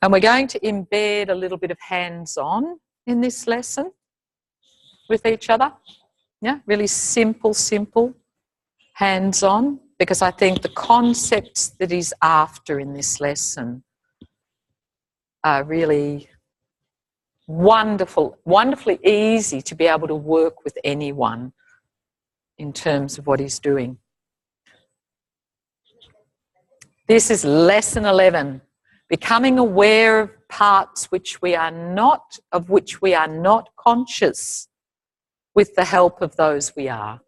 And we're going to embed a little bit of hands-on in this lesson with each other. Yeah, really simple hands-on, because I think the concepts that he's after in this lesson are really wonderfully easy to be able to work with anyone in terms of what he's doing. This is lesson 11, becoming aware of parts which we are not conscious with the help of those we are.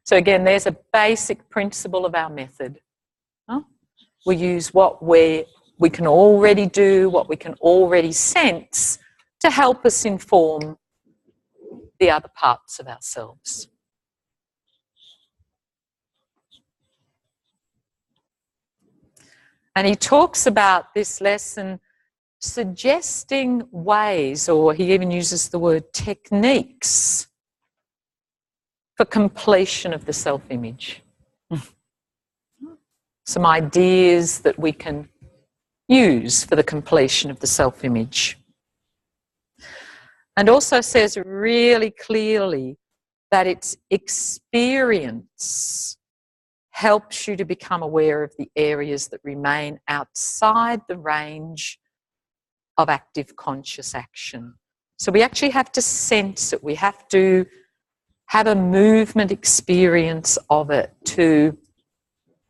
So again, there's a basic principle of our method. We use what we can already do, what we can already sense, to help us inform the other parts of ourselves. And he talks about this lesson suggesting ways, or he even uses the word techniques, for completion of the self-image. Some ideas that we can use for the completion of the self-image. And also says really clearly that its experience helps you to become aware of the areas that remain outside the range of active conscious action. So we actually have to sense it. We have to have a movement experience of it to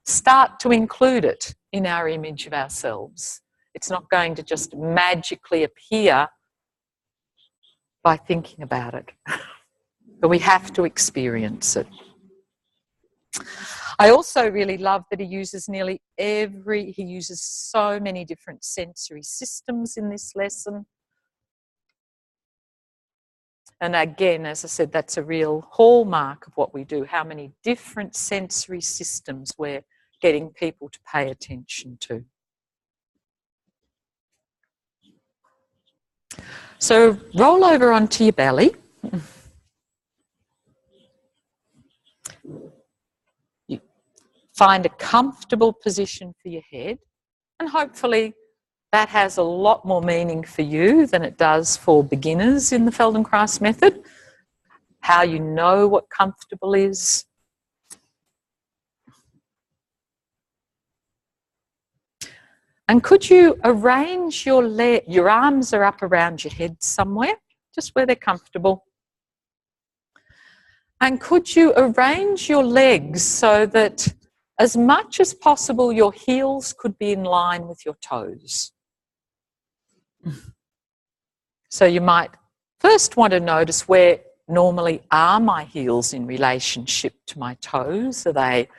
start to include it in our image of ourselves. It's not going to just magically appear by thinking about it, but we have to experience it. I also really love that he uses he uses so many different sensory systems in this lesson. And again, as I said, that's a real hallmark of what we do, how many different sensory systems we're getting people to pay attention to. So roll over onto your belly. You find a comfortable position for your head, and hopefully that has a lot more meaning for you than it does for beginners in the Feldenkrais method. How you know what comfortable is. And could you arrange your arms are up around your head somewhere, just where they're comfortable. And could you arrange your legs so that as much as possible your heels could be in line with your toes? So you might first want to notice, where normally are my heels in relationship to my toes? Are they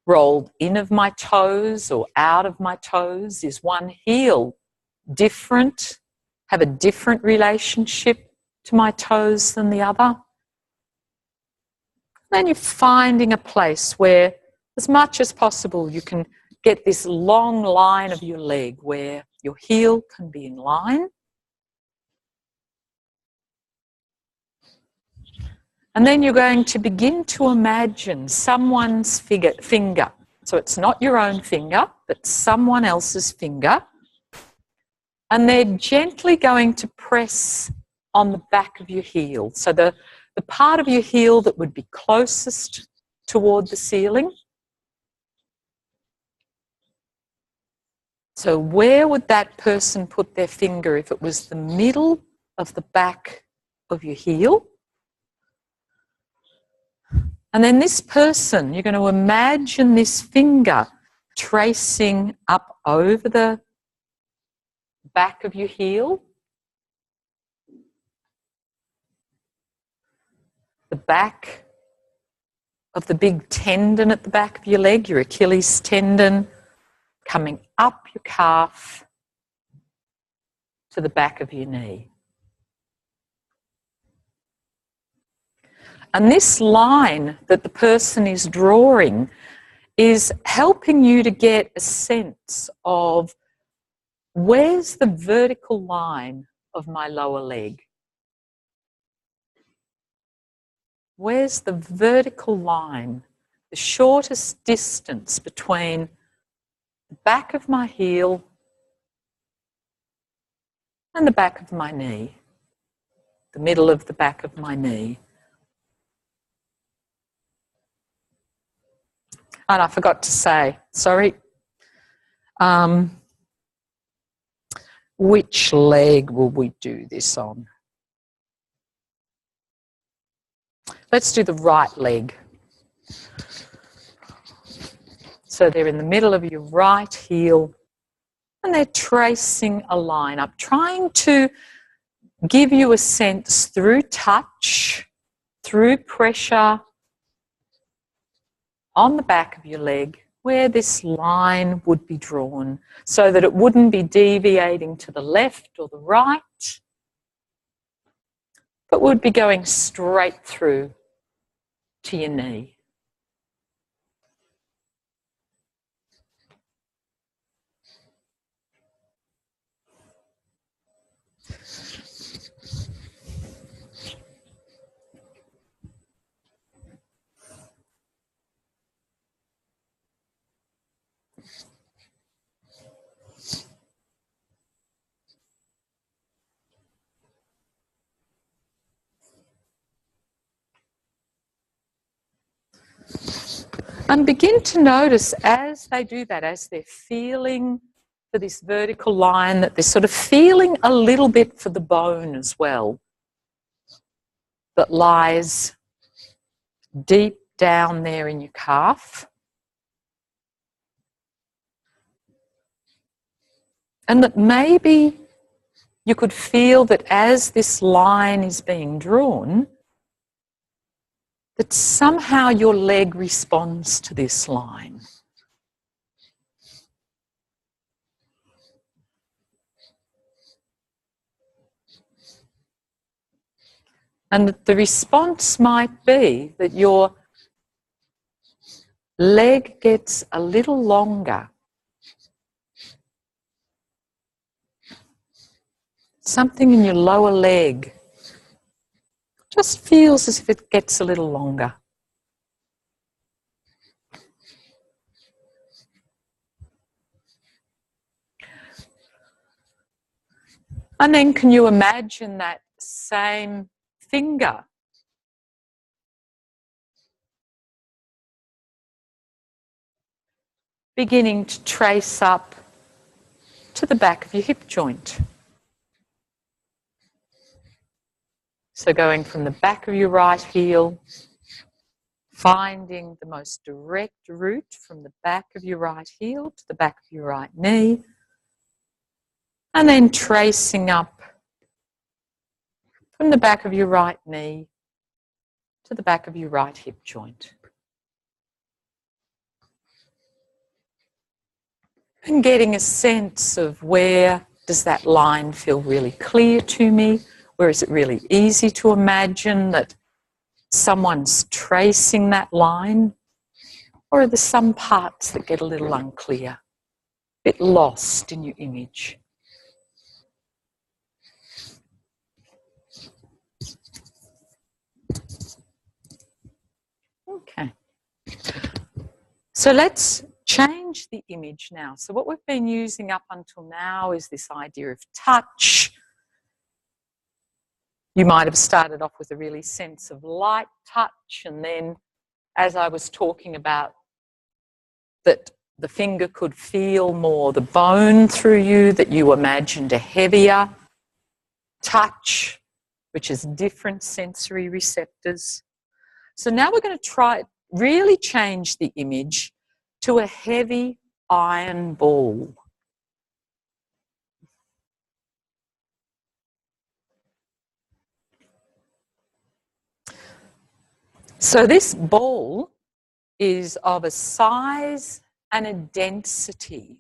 rolled in of my toes or out of my toes? Is one heel different, have a different relationship to my toes than the other? Then you're finding a place where, as much as possible, you can get this long line of your leg where your heel can be in line. And then you're going to begin to imagine someone's finger. So it's not your own finger, but someone else's finger. And they're gently going to press on the back of your heel. So the part of your heel that would be closest toward the ceiling. So where would that person put their finger if it was the middle of the back of your heel? And then this person, you're going to imagine this finger tracing up over the back of your heel, the back of the big tendon at the back of your leg, your Achilles tendon, coming up your calf to the back of your knee. And this line that the person is drawing is helping you to get a sense of, where's the vertical line of my lower leg? Where's the vertical line, the shortest distance between the back of my heel and the back of my knee, the middle of the back of my knee. And I forgot to say, sorry, which leg will we do this on? Let's do the right leg. So they're in the middle of your right heel and they're tracing a line up, trying to give you a sense through touch, through pressure on the back of your leg where this line would be drawn so that it wouldn't be deviating to the left or the right, but would be going straight through to your knee. And begin to notice as they do that, as they're feeling for this vertical line, that they're sort of feeling a little bit for the bone as well that lies deep down there in your calf. And that maybe you could feel that as this line is being drawn, that somehow your leg responds to this line. And that the response might be that your leg gets a little longer. Something in your lower leg just feels as if it gets a little longer. And then can you imagine that same finger beginning to trace up to the back of your hip joint? So going from the back of your right heel, finding the most direct route from the back of your right heel to the back of your right knee, and then tracing up from the back of your right knee to the back of your right hip joint. And getting a sense of where does that line feel really clear to me? Where is it really easy to imagine that someone's tracing that line? Or are there some parts that get a little unclear, a bit lost in your image? Okay. So let's change the image now. So what we've been using up until now is this idea of touch. You might have started off with a really sense of light touch, and then as I was talking about that the finger could feel more the bone through you, that you imagined a heavier touch, which is different sensory receptors. So now we're going to try really change the image to a heavy iron ball. So this ball is of a size and a density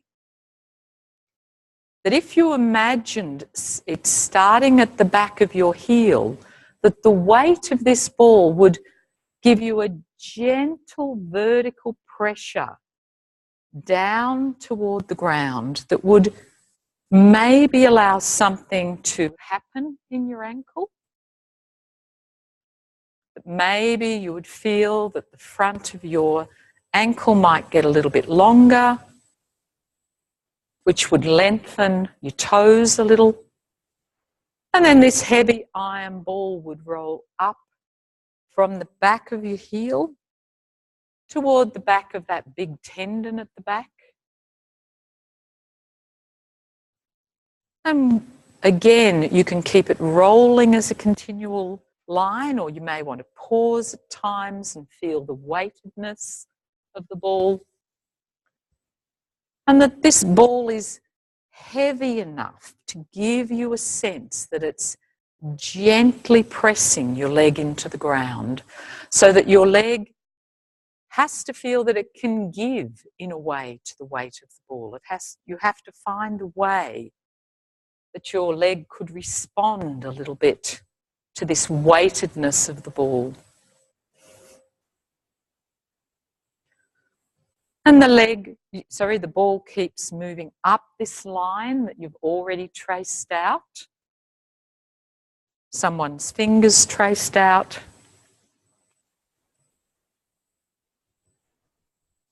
that if you imagined it starting at the back of your heel, that the weight of this ball would give you a gentle vertical pressure down toward the ground that would maybe allow something to happen in your ankle. Maybe you would feel that the front of your ankle might get a little bit longer. which would lengthen your toes a little. And then this heavy iron ball would roll up from the back of your heel toward the back of that big tendon at the back. And again, you can keep it rolling as a continual line, or you may want to pause at times and feel the weightedness of the ball. And that this ball is heavy enough to give you a sense that it's gently pressing your leg into the ground, so that your leg has to feel that it can give in a way to the weight of the ball. You have to find a way that your leg could respond a little bit to this weightedness of the ball. And the ball keeps moving up this line that you've already traced out. Someone's fingers traced out.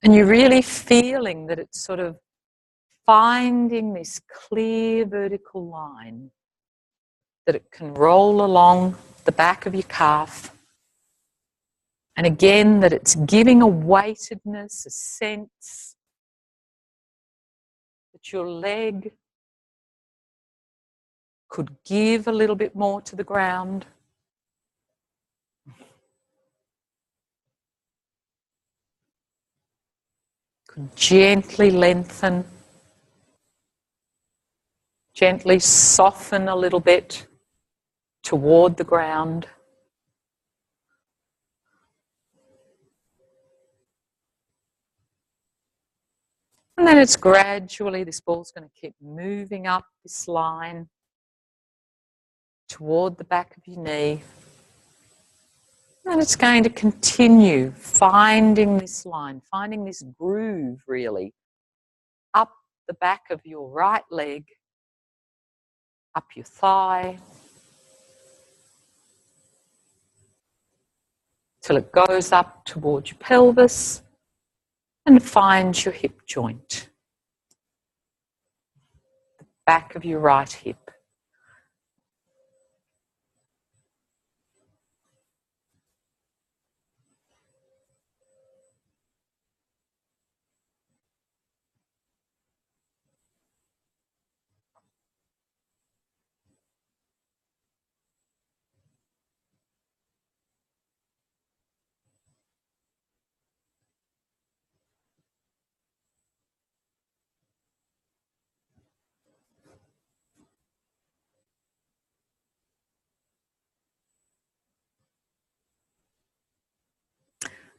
And you're really feeling that it's sort of finding this clear vertical line, that it can roll along the back of your calf. And again, that it's giving a weightedness, a sense that your leg could give a little bit more to the ground. Could gently lengthen, gently soften a little bit toward the ground. And then it's gradually, this ball's going to keep moving up this line toward the back of your knee. And it's going to continue finding this line, finding this groove really, up the back of your right leg, up your thigh, till it goes up towards your pelvis and finds your hip joint, the back of your right hip.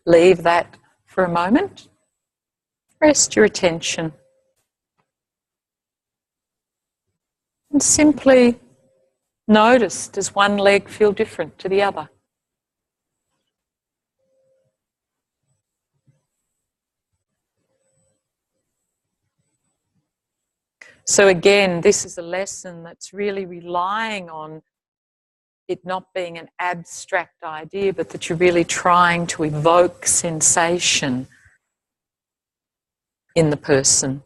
Leave that for a moment. Rest your attention. And simply notice, does one leg feel different to the other? So again, this is a lesson that's really relying on it not being an abstract idea, but that you're really trying to evoke sensation in the person.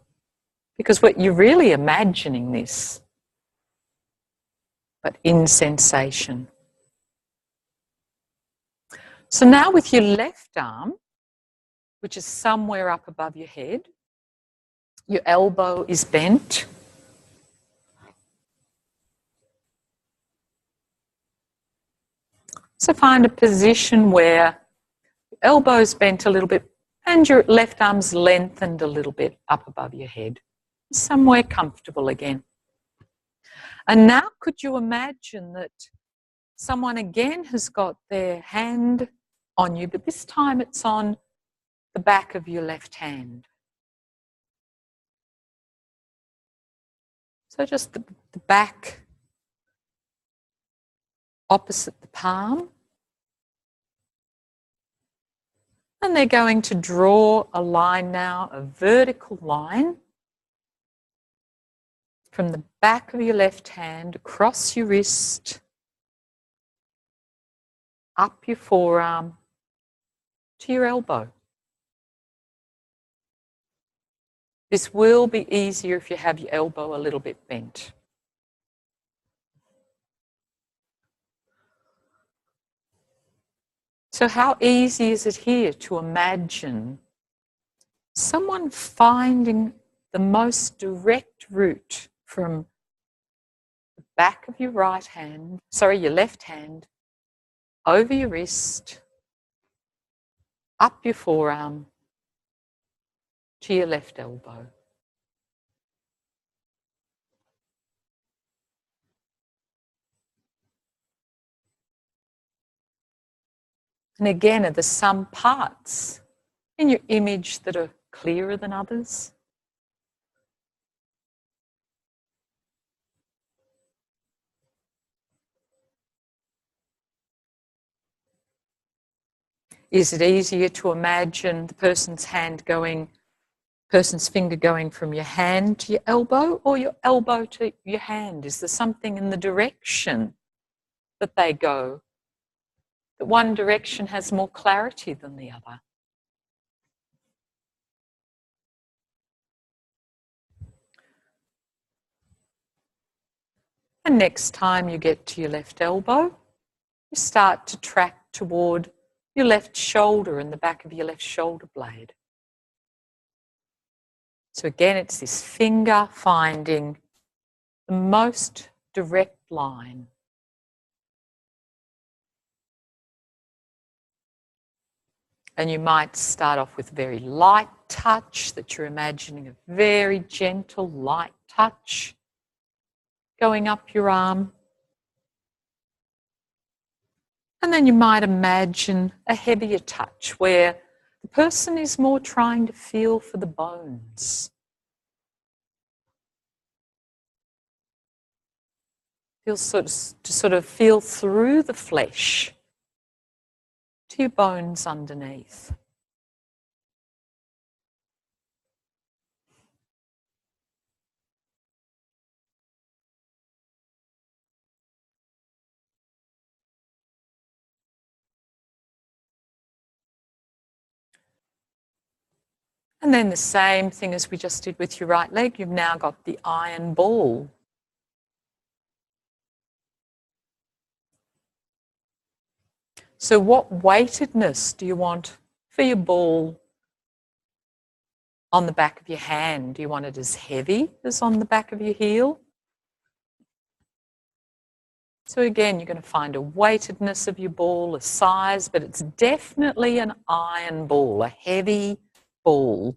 Because you're really imagining this, but in sensation. So now with your left arm, which is somewhere up above your head, your elbow is bent. So find a position where your elbow's bent a little bit and your left arm's lengthened a little bit up above your head. Somewhere comfortable again. And now could you imagine that someone again has got their hand on you, but this time it's on the back of your left hand. So just the back opposite the palm. And they're going to draw a line now, a vertical line, from the back of your left hand across your wrist, up your forearm to your elbow. This will be easier if you have your elbow a little bit bent. So how easy is it here to imagine someone finding the most direct route from the back of your your left hand, over your wrist, up your forearm, to your left elbow. And again, are there some parts in your image that are clearer than others? Is it easier to imagine the person's finger going from your hand to your elbow, or your elbow to your hand? Is there something in the direction that they go, that one direction has more clarity than the other? And next time you get to your left elbow, you start to track toward your left shoulder and the back of your left shoulder blade. So again, it's this finger finding the most direct line. And you might start off with very light touch, that you're imagining a very gentle, light touch going up your arm. And then you might imagine a heavier touch where the person is more trying to feel for the bones. To sort of feel through the flesh to your bones underneath. And then the same thing as we just did with your right leg, you've now got the iron ball. So what weightedness do you want for your ball on the back of your hand? Do you want it as heavy as on the back of your heel? So again, you're going to find a weightedness of your ball, a size, but it's definitely an iron ball, a heavy ball.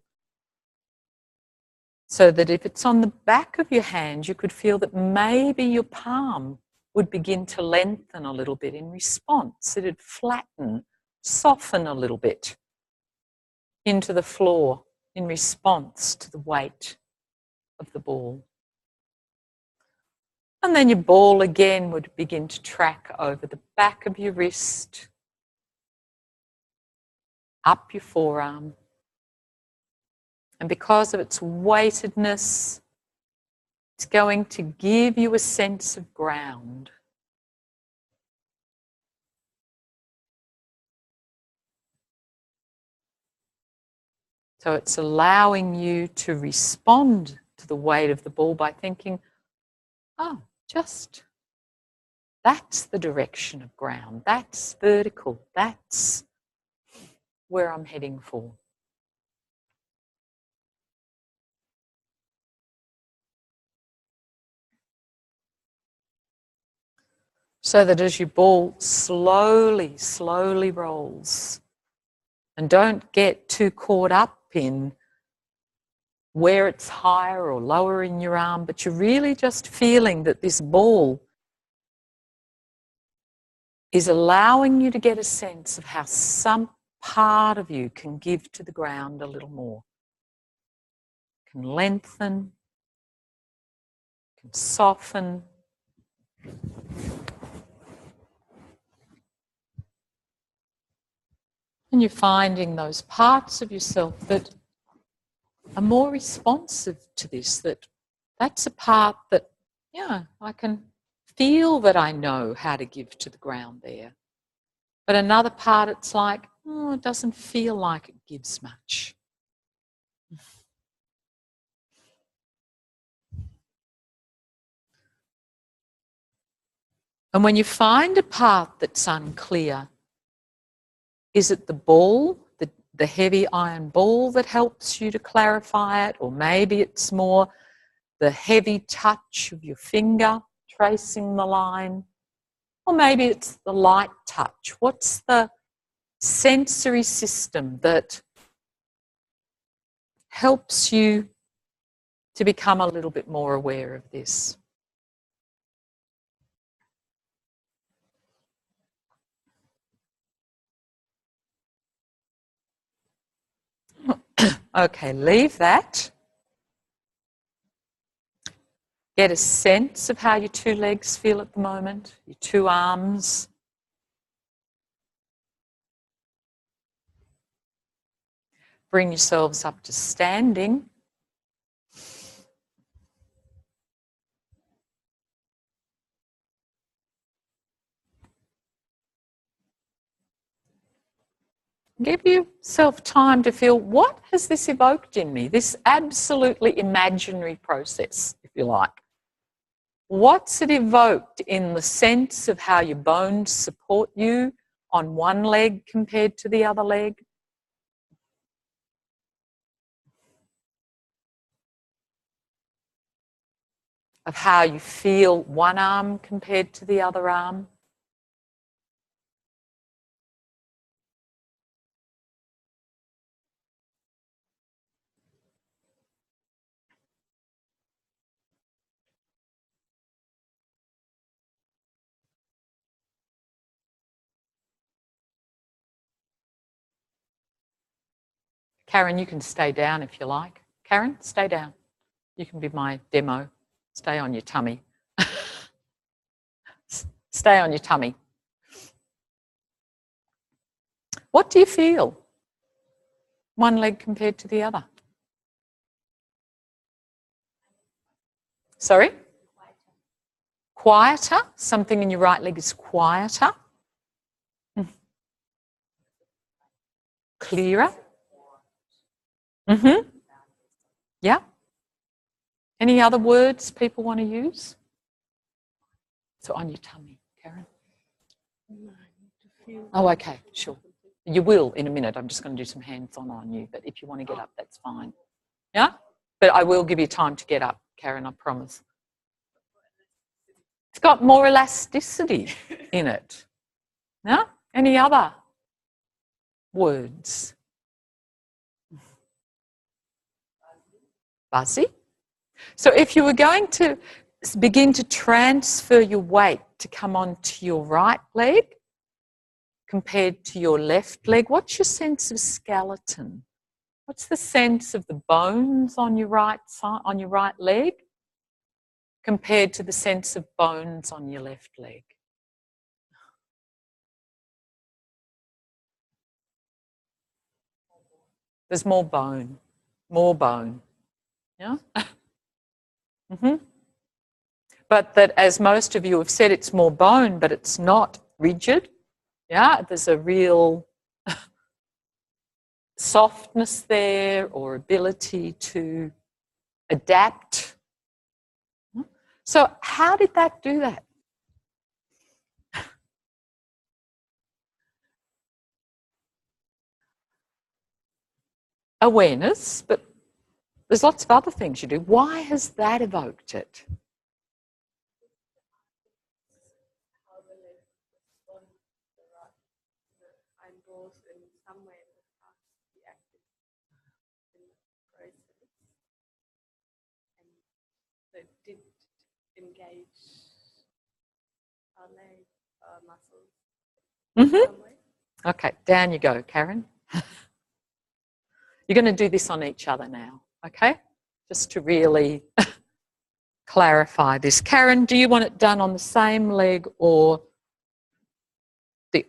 So that if it's on the back of your hand, you could feel that maybe your palm would begin to lengthen a little bit in response. It'd flatten, soften a little bit into the floor in response to the weight of the ball. And then your ball again would begin to track over the back of your wrist, up your forearm. And because of its weightedness, it's going to give you a sense of ground. So it's allowing you to respond to the weight of the ball by thinking, oh, just that's the direction of ground. That's vertical. That's where I'm heading for. So that as your ball slowly, slowly rolls, and don't get too caught up in where it's higher or lower in your arm, but you're really just feeling that this ball is allowing you to get a sense of how some part of you can give to the ground a little more. Can lengthen, can soften. And you're finding those parts of yourself that are more responsive to this, that's a part that, yeah, I can feel that I know how to give to the ground there. But another part, it's like, oh, it doesn't feel like it gives much. And when you find a part that's unclear, is it the ball, the heavy iron ball that helps you to clarify it? Or maybe it's more the heavy touch of your finger tracing the line? Or maybe it's the light touch. What's the sensory system that helps you to become a little bit more aware of this? Okay, leave that. Get a sense of how your two legs feel at the moment, your two arms. Bring yourselves up to standing. Give yourself time to feel, what has this evoked in me? This absolutely imaginary process, if you like. What's it evoked in the sense of how your bones support you on one leg compared to the other leg? Of how you feel one arm compared to the other arm? Karen, you can stay down if you like. Karen, stay down. You can be my demo. Stay on your tummy. Stay on your tummy. What do you feel? One leg compared to the other. Sorry? Quieter. Something in your right leg is quieter. Clearer. Mm-hmm. Yeah. Any other words people want to use? So on your tummy, Karen. Oh, okay, sure. You will in a minute. I'm just going to do some hands-on on you, but if you want to get up, that's fine. Yeah? But I will give you time to get up, Karen, I promise. It's got more elasticity in it. Yeah? Any other words? Buzzy. So if you were going to begin to transfer your weight to come onto your right leg compared to your left leg, what's your sense of skeleton? What's the sense of the bones on your right side, on your right leg, compared to the sense of bones on your left leg? There's more bone, more bone. Yeah? Mm-hmm. But that, as most of you have said, it's more bone, but it's not rigid. Yeah, there's a real softness there, or ability to adapt. So how did that do that? Awareness, but there's lots of other things you do. Why has that evoked it? Did engage our leg, our muscles. Mm-hmm. Okay, down you go, Karen. You're going to do this on each other now, okay? Just to really clarify this. Karen, do you want it done on the same leg or the